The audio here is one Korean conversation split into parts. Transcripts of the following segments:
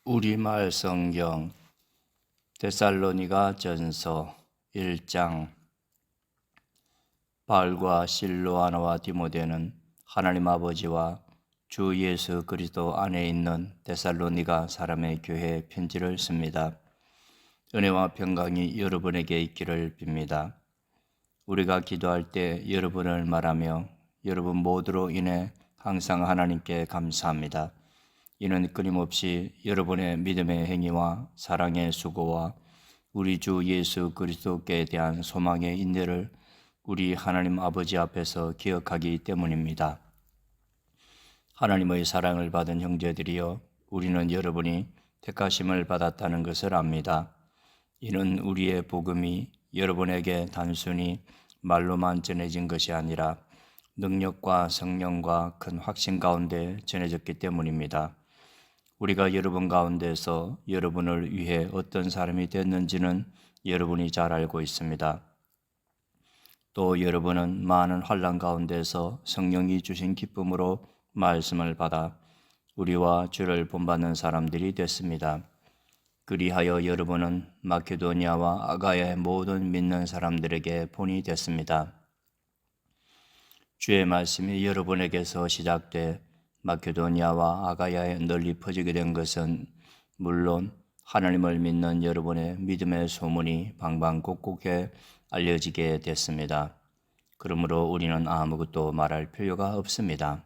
우리말 성경 데살로니가 전서 1장. 바울과 실로아나와 디모데는 하나님 아버지와 주 예수 그리스도 안에 있는 데살로니가 사람의 교회에 편지를 씁니다. 은혜와 평강이 여러분에게 있기를 빕니다. 우리가 기도할 때 여러분을 말하며 여러분 모두로 인해 항상 하나님께 감사합니다. 이는 끊임없이 여러분의 믿음의 행위와 사랑의 수고와 우리 주 예수 그리스도께 대한 소망의 인내를 우리 하나님 아버지 앞에서 기억하기 때문입니다. 하나님의 사랑을 받은 형제들이여, 우리는 여러분이 택하심을 받았다는 것을 압니다. 이는 우리의 복음이 여러분에게 단순히 말로만 전해진 것이 아니라 능력과 성령과 큰 확신 가운데 전해졌기 때문입니다. 우리가 여러분 가운데서 여러분을 위해 어떤 사람이 됐는지는 여러분이 잘 알고 있습니다. 또 여러분은 많은 환난 가운데서 성령이 주신 기쁨으로 말씀을 받아 우리와 주를 본받는 사람들이 됐습니다. 그리하여 여러분은 마케도니아와 아가야의 모든 믿는 사람들에게 본이 됐습니다. 주의 말씀이 여러분에게서 시작돼 마케도니아와 아가야에 널리 퍼지게 된 것은 물론 하나님을 믿는 여러분의 믿음의 소문이 방방곡곡에 알려지게 됐습니다. 그러므로 우리는 아무것도 말할 필요가 없습니다.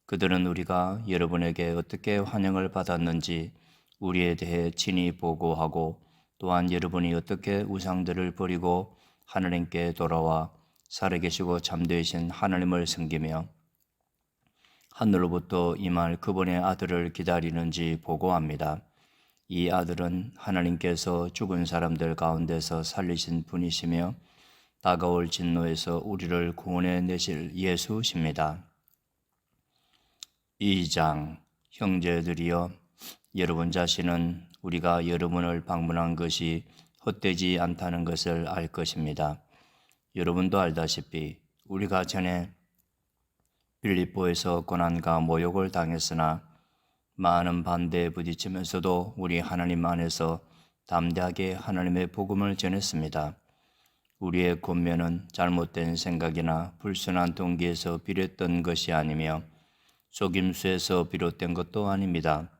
그들은 우리가 여러분에게 어떻게 환영을 받았는지 우리에 대해 친히 보고하고, 또한 여러분이 어떻게 우상들을 버리고 하나님께 돌아와 살아계시고 참되신 하나님을 섬기며 하늘로부터 임할 그분의 아들을 기다리는지 보고합니다. 이 아들은 하나님께서 죽은 사람들 가운데서 살리신 분이시며 다가올 진노에서 우리를 구원해 내실 예수십니다. 2장. 형제들이여, 여러분 자신은 우리가 여러분을 방문한 것이 헛되지 않다는 것을 알 것입니다. 여러분도 알다시피 우리가 전에 빌립보에서 고난과 모욕을 당했으나 많은 반대에 부딪히면서도 우리 하나님 안에서 담대하게 하나님의 복음을 전했습니다. 우리의 권면은 잘못된 생각이나 불순한 동기에서 비롯된 것이 아니며 속임수에서 비롯된 것도 아닙니다.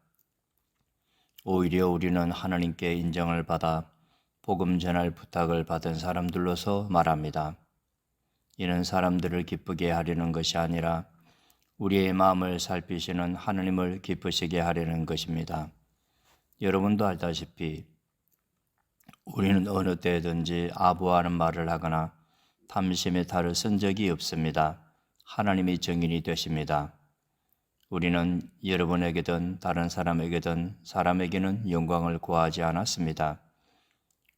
오히려 우리는 하나님께 인정을 받아 복음 전할 부탁을 받은 사람들로서 말합니다. 이는 사람들을 기쁘게 하려는 것이 아니라 우리의 마음을 살피시는 하나님을 기쁘시게 하려는 것입니다. 여러분도 알다시피 우리는 어느 때든지 아부하는 말을 하거나 탐심의 탈을 쓴 적이 없습니다. 하나님이 증인이 되십니다. 우리는 여러분에게든 다른 사람에게는 영광을 구하지 않았습니다.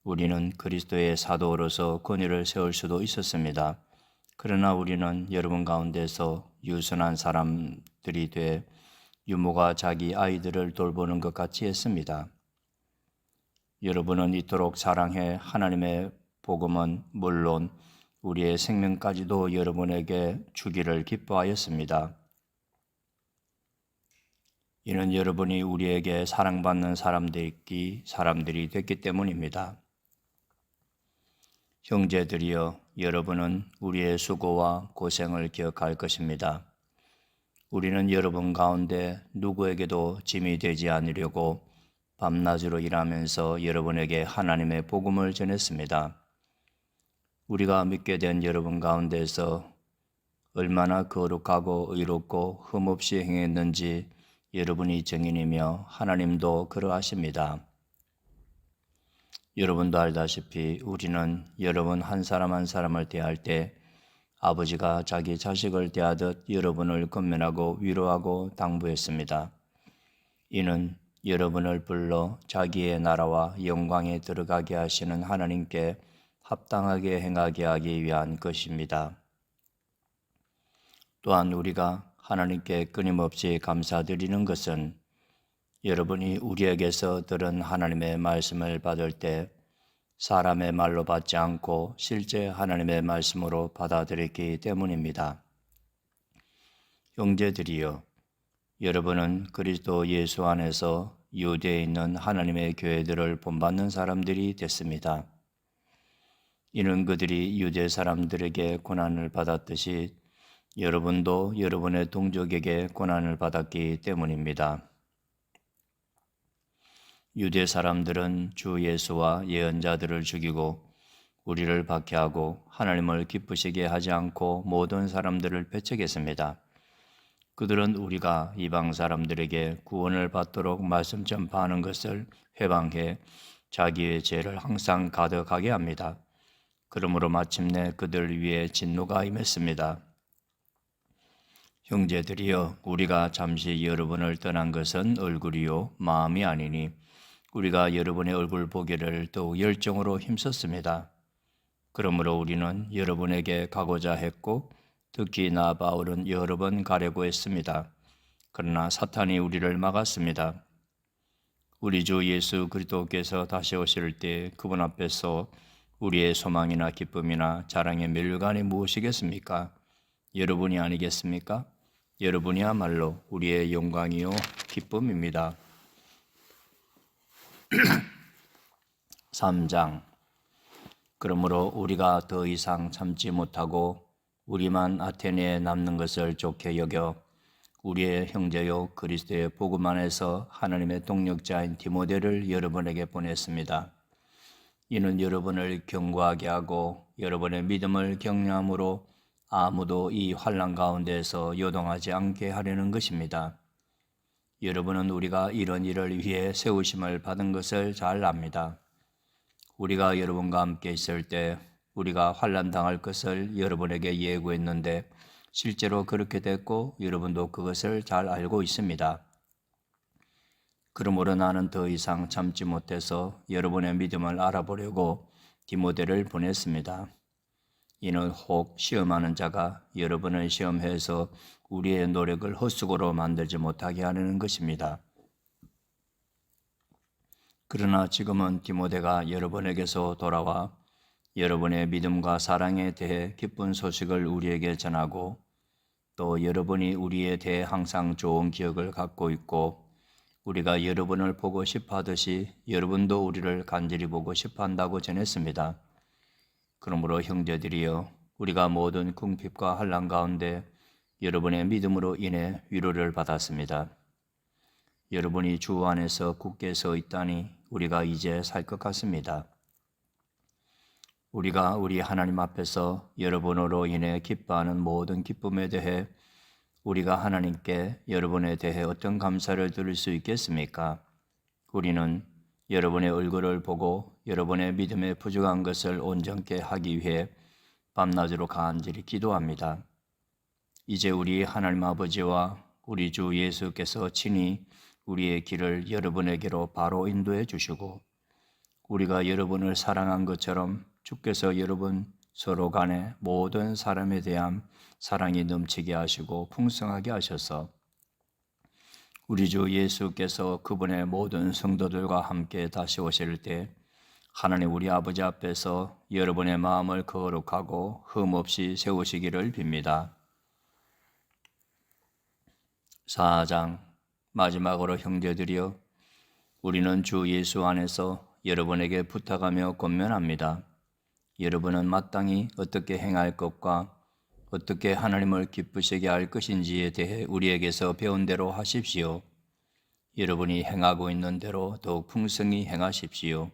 우리는 그리스도의 사도로서 권위를 세울 수도 있었습니다. 그러나 우리는 여러분 가운데서 유순한 사람들이 돼 유모가 자기 아이들을 돌보는 것 같이 했습니다. 여러분은 이토록 사랑해 하나님의 복음은 물론 우리의 생명까지도 여러분에게 주기를 기뻐하였습니다. 이는 여러분이 우리에게 사랑받는 사람들이 됐기 때문입니다. 형제들이여, 여러분은 우리의 수고와 고생을 기억할 것입니다. 우리는 여러분 가운데 누구에게도 짐이 되지 않으려고 밤낮으로 일하면서 여러분에게 하나님의 복음을 전했습니다. 우리가 믿게 된 여러분 가운데서 얼마나 거룩하고 의롭고 흠없이 행했는지 여러분이 증인이며 하나님도 그러하십니다. 여러분도 알다시피 우리는 여러분 한 사람 한 사람을 대할 때 아버지가 자기 자식을 대하듯 여러분을 권면하고 위로하고 당부했습니다. 이는 여러분을 불러 자기의 나라와 영광에 들어가게 하시는 하나님께 합당하게 행하게 하기 위한 것입니다. 또한 우리가 하나님께 끊임없이 감사드리는 것은 여러분이 우리에게서 들은 하나님의 말씀을 받을 때 사람의 말로 받지 않고 실제 하나님의 말씀으로 받아들였기 때문입니다. 형제들이여, 여러분은 그리스도 예수 안에서 유대에 있는 하나님의 교회들을 본받는 사람들이 됐습니다. 이는 그들이 유대 사람들에게 고난을 받았듯이 여러분도 여러분의 동족에게 고난을 받았기 때문입니다. 유대 사람들은 주 예수와 예언자들을 죽이고 우리를 박해하고 하나님을 기쁘시게 하지 않고 모든 사람들을 배척했습니다. 그들은 우리가 이방 사람들에게 구원을 받도록 말씀 전파하는 것을 회방해 자기의 죄를 항상 가득하게 합니다. 그러므로 마침내 그들 위에 진노가 임했습니다. 형제들이여, 우리가 잠시 여러분을 떠난 것은 얼굴이요 마음이 아니니 우리가 여러분의 얼굴 보기를 더욱 열정으로 힘썼습니다. 그러므로 우리는 여러분에게 가고자 했고 특히 나 바울은 여러 번 가려고 했습니다. 그러나 사탄이 우리를 막았습니다. 우리 주 예수 그리스도께서 다시 오실 때 그분 앞에서 우리의 소망이나 기쁨이나 자랑의 멸류관이 무엇이겠습니까? 여러분이 아니겠습니까? 여러분이야말로 우리의 영광이요 기쁨입니다. 3장. 그러므로 우리가 더 이상 참지 못하고 우리만 아테네에 남는 것을 좋게 여겨 우리의 형제요 그리스도의 복음 안에서 하나님의 동력자인 디모데를 여러분에게 보냈습니다. 이는 여러분을 견고하게 하고 여러분의 믿음을 격려함으로 아무도 이 환난 가운데에서 요동하지 않게 하려는 것입니다. 여러분은 우리가 이런 일을 위해 세우심을 받은 것을 잘 압니다. 우리가 여러분과 함께 있을 때 우리가 환난 당할 것을 여러분에게 예고했는데 실제로 그렇게 됐고 여러분도 그것을 잘 알고 있습니다. 그러므로 나는 더 이상 참지 못해서 여러분의 믿음을 알아보려고 디모데를 보냈습니다. 이는 혹 시험하는 자가 여러분을 시험해서 우리의 노력을 헛수고로 만들지 못하게 하려는 것입니다. 그러나 지금은 디모데가 여러분에게서 돌아와 여러분의 믿음과 사랑에 대해 기쁜 소식을 우리에게 전하고 또 여러분이 우리에 대해 항상 좋은 기억을 갖고 있고 우리가 여러분을 보고 싶어 하듯이 여러분도 우리를 간절히 보고 싶어 한다고 전했습니다. 그러므로 형제들이여, 우리가 모든 궁핍과 환난 가운데 여러분의 믿음으로 인해 위로를 받았습니다. 여러분이 주 안에서 굳게 서 있다니 우리가 이제 살 것 같습니다. 우리가 우리 하나님 앞에서 여러분으로 인해 기뻐하는 모든 기쁨에 대해 우리가 하나님께 여러분에 대해 어떤 감사를 드릴 수 있겠습니까? 우리는 여러분의 얼굴을 보고 여러분의 믿음에 부족한 것을 온전케 하기 위해 밤낮으로 간절히 기도합니다. 이제 우리 하나님 아버지와 우리 주 예수께서 친히 우리의 길을 여러분에게로 바로 인도해 주시고 우리가 여러분을 사랑한 것처럼 주께서 여러분 서로 간에 모든 사람에 대한 사랑이 넘치게 하시고 풍성하게 하셔서 우리 주 예수께서 그분의 모든 성도들과 함께 다시 오실 때 하나님 우리 아버지 앞에서 여러분의 마음을 거룩하고 흠없이 세우시기를 빕니다. 4장. 마지막으로 형제들이여, 우리는 주 예수 안에서 여러분에게 부탁하며 권면합니다. 여러분은 마땅히 어떻게 행할 것과 어떻게 하나님을 기쁘시게 할 것인지에 대해 우리에게서 배운 대로 하십시오. 여러분이 행하고 있는 대로 더욱 풍성히 행하십시오.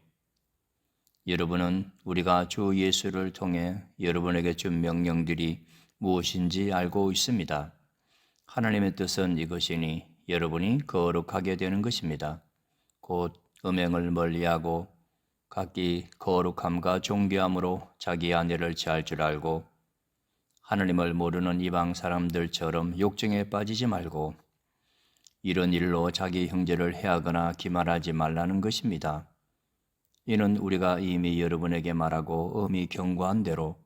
여러분은 우리가 주 예수를 통해 여러분에게 준 명령들이 무엇인지 알고 있습니다. 하나님의 뜻은 이것이니 여러분이 거룩하게 되는 것입니다. 곧 음행을 멀리하고 각기 거룩함과 존귀함으로 자기 아내를 취할 줄 알고 하나님을 모르는 이방 사람들처럼 욕정에 빠지지 말고 이런 일로 자기 형제를 해하거나 기만하지 말라는 것입니다. 이는 우리가 이미 여러분에게 말하고 엄히 경고한 대로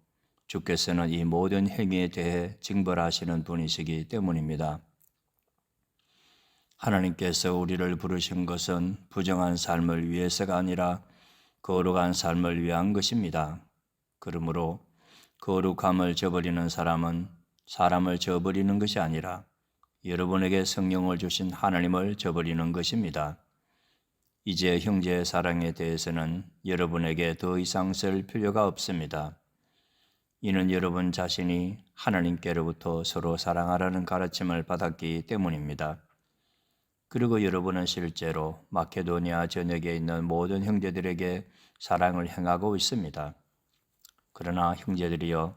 주께서는 이 모든 행위에 대해 징벌하시는 분이시기 때문입니다. 하나님께서 우리를 부르신 것은 부정한 삶을 위해서가 아니라 거룩한 삶을 위한 것입니다. 그러므로 거룩함을 저버리는 사람은 사람을 저버리는 것이 아니라 여러분에게 성령을 주신 하나님을 저버리는 것입니다. 이제 형제의 사랑에 대해서는 여러분에게 더 이상 쓸 필요가 없습니다. 이는 여러분 자신이 하나님께로부터 서로 사랑하라는 가르침을 받았기 때문입니다. 그리고 여러분은 실제로 마케도니아 전역에 있는 모든 형제들에게 사랑을 행하고 있습니다. 그러나 형제들이여,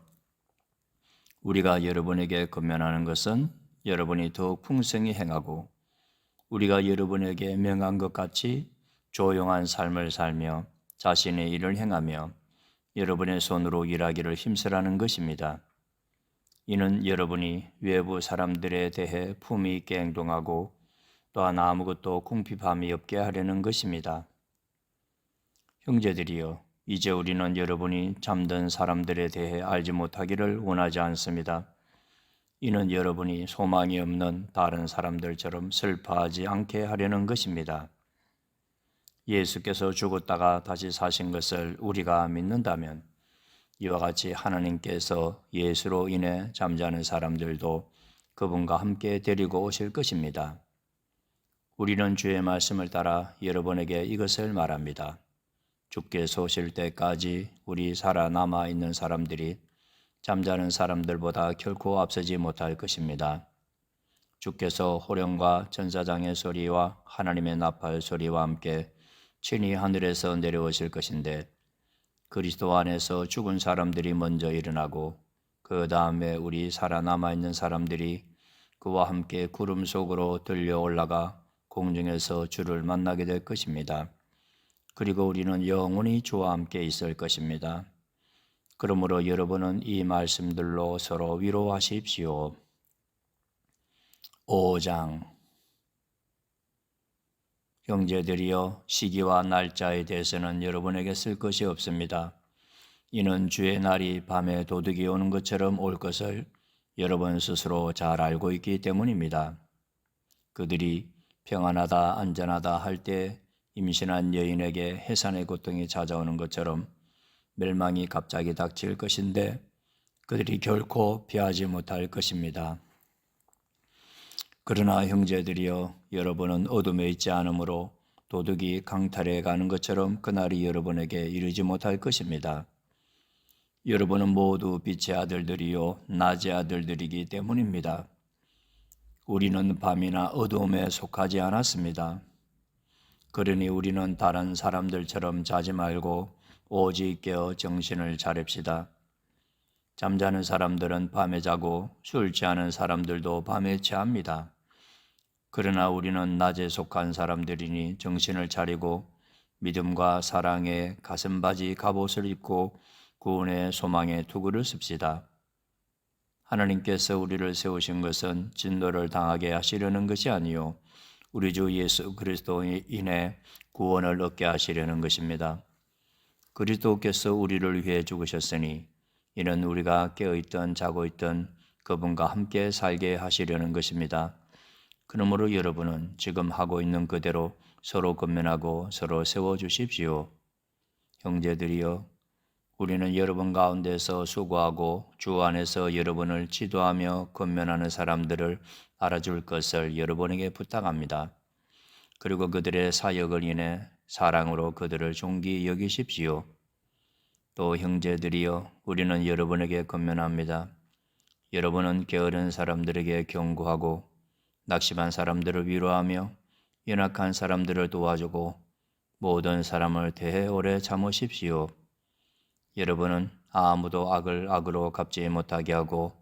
우리가 여러분에게 권면하는 것은 여러분이 더욱 풍성히 행하고 우리가 여러분에게 명한 것 같이 조용한 삶을 살며 자신의 일을 행하며 여러분의 손으로 일하기를 힘쓰라는 것입니다. 이는 여러분이 외부 사람들에 대해 품위 있게 행동하고 또한 아무것도 궁핍함이 없게 하려는 것입니다. 형제들이여, 이제 우리는 여러분이 잠든 사람들에 대해 알지 못하기를 원하지 않습니다. 이는 여러분이 소망이 없는 다른 사람들처럼 슬퍼하지 않게 하려는 것입니다. 예수께서 죽었다가 다시 사신 것을 우리가 믿는다면 이와 같이 하나님께서 예수로 인해 잠자는 사람들도 그분과 함께 데리고 오실 것입니다. 우리는 주의 말씀을 따라 여러분에게 이것을 말합니다. 주께서 오실 때까지 우리 살아남아 있는 사람들이 잠자는 사람들보다 결코 앞서지 못할 것입니다. 주께서 호령과 전사장의 소리와 하나님의 나팔 소리와 함께 친히 하늘에서 내려오실 것인데 그리스도 안에서 죽은 사람들이 먼저 일어나고 그 다음에 우리 살아남아 있는 사람들이 그와 함께 구름 속으로 들려 올라가 공중에서 주를 만나게 될 것입니다. 그리고 우리는 영원히 주와 함께 있을 것입니다. 그러므로 여러분은 이 말씀들로 서로 위로하십시오. 5장. 형제들이여, 시기와 날짜에 대해서는 여러분에게 쓸 것이 없습니다. 이는 주의 날이 밤에 도둑이 오는 것처럼 올 것을 여러분 스스로 잘 알고 있기 때문입니다. 그들이 평안하다 안전하다 할 때 임신한 여인에게 해산의 고통이 찾아오는 것처럼 멸망이 갑자기 닥칠 것인데 그들이 결코 피하지 못할 것입니다. 그러나 형제들이여, 여러분은 어둠에 있지 않으므로 도둑이 강탈해 가는 것처럼 그날이 여러분에게 이르지 못할 것입니다. 여러분은 모두 빛의 아들들이요 낮의 아들들이기 때문입니다. 우리는 밤이나 어두움에 속하지 않았습니다. 그러니 우리는 다른 사람들처럼 자지 말고 오직 깨어 정신을 차립시다. 잠자는 사람들은 밤에 자고 술 취하는 사람들도 밤에 취합니다. 그러나 우리는 낮에 속한 사람들이니 정신을 차리고 믿음과 사랑의 가슴바지 갑옷을 입고 구원의 소망의 투구를 씁시다. 하나님께서 우리를 세우신 것은 진노를 당하게 하시려는 것이 아니요 우리 주 예수 그리스도로 인해 구원을 얻게 하시려는 것입니다. 그리스도께서 우리를 위해 죽으셨으니 이는 우리가 깨어있든 자고 있든 그분과 함께 살게 하시려는 것입니다. 그러므로 여러분은 지금 하고 있는 그대로 서로 권면하고 서로 세워주십시오. 형제들이여, 우리는 여러분 가운데서 수고하고 주 안에서 여러분을 지도하며 권면하는 사람들을 알아줄 것을 여러분에게 부탁합니다. 그리고 그들의 사역을 인해 사랑으로 그들을 존귀 여기십시오. 또 형제들이여, 우리는 여러분에게 권면합니다. 여러분은 게으른 사람들에게 경고하고 낙심한 사람들을 위로하며 연약한 사람들을 도와주고 모든 사람을 대해 오래 참으십시오. 여러분은 아무도 악을 악으로 갚지 못하게 하고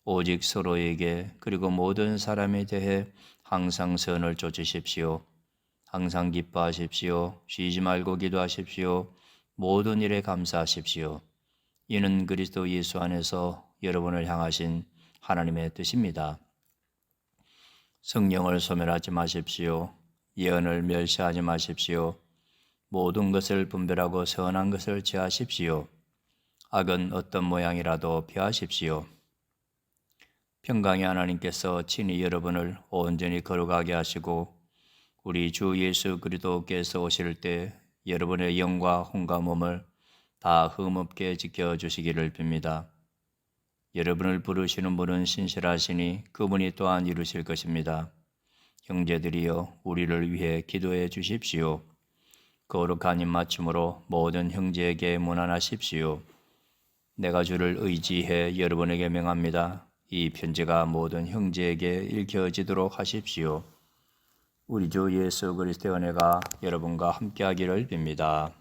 오직 서로에게 그리고 모든 사람에 대해 항상 선을 쫓으십시오. 항상 기뻐하십시오. 쉬지 말고 기도하십시오. 모든 일에 감사하십시오. 이는 그리스도 예수 안에서 여러분을 향하신 하나님의 뜻입니다. 성령을 소멸하지 마십시오. 예언을 멸시하지 마십시오. 모든 것을 분별하고 선한 것을 취하십시오. 악은 어떤 모양이라도 피하십시오. 평강의 하나님께서 친히 여러분을 온전히 거룩하게 하시고 우리 주 예수 그리스도께서 오실 때 여러분의 영과 혼과 몸을 다 흠없게 지켜주시기를 빕니다. 여러분을 부르시는 분은 신실하시니 그분이 또한 이루실 것입니다. 형제들이여, 우리를 위해 기도해 주십시오. 거룩한 입맞춤으로 모든 형제에게 문안하십시오. 내가 주를 의지해 여러분에게 명합니다. 이 편지가 모든 형제에게 읽혀지도록 하십시오. 우리 주 예수 그리스도의 은혜가 여러분과 함께하기를 빕니다.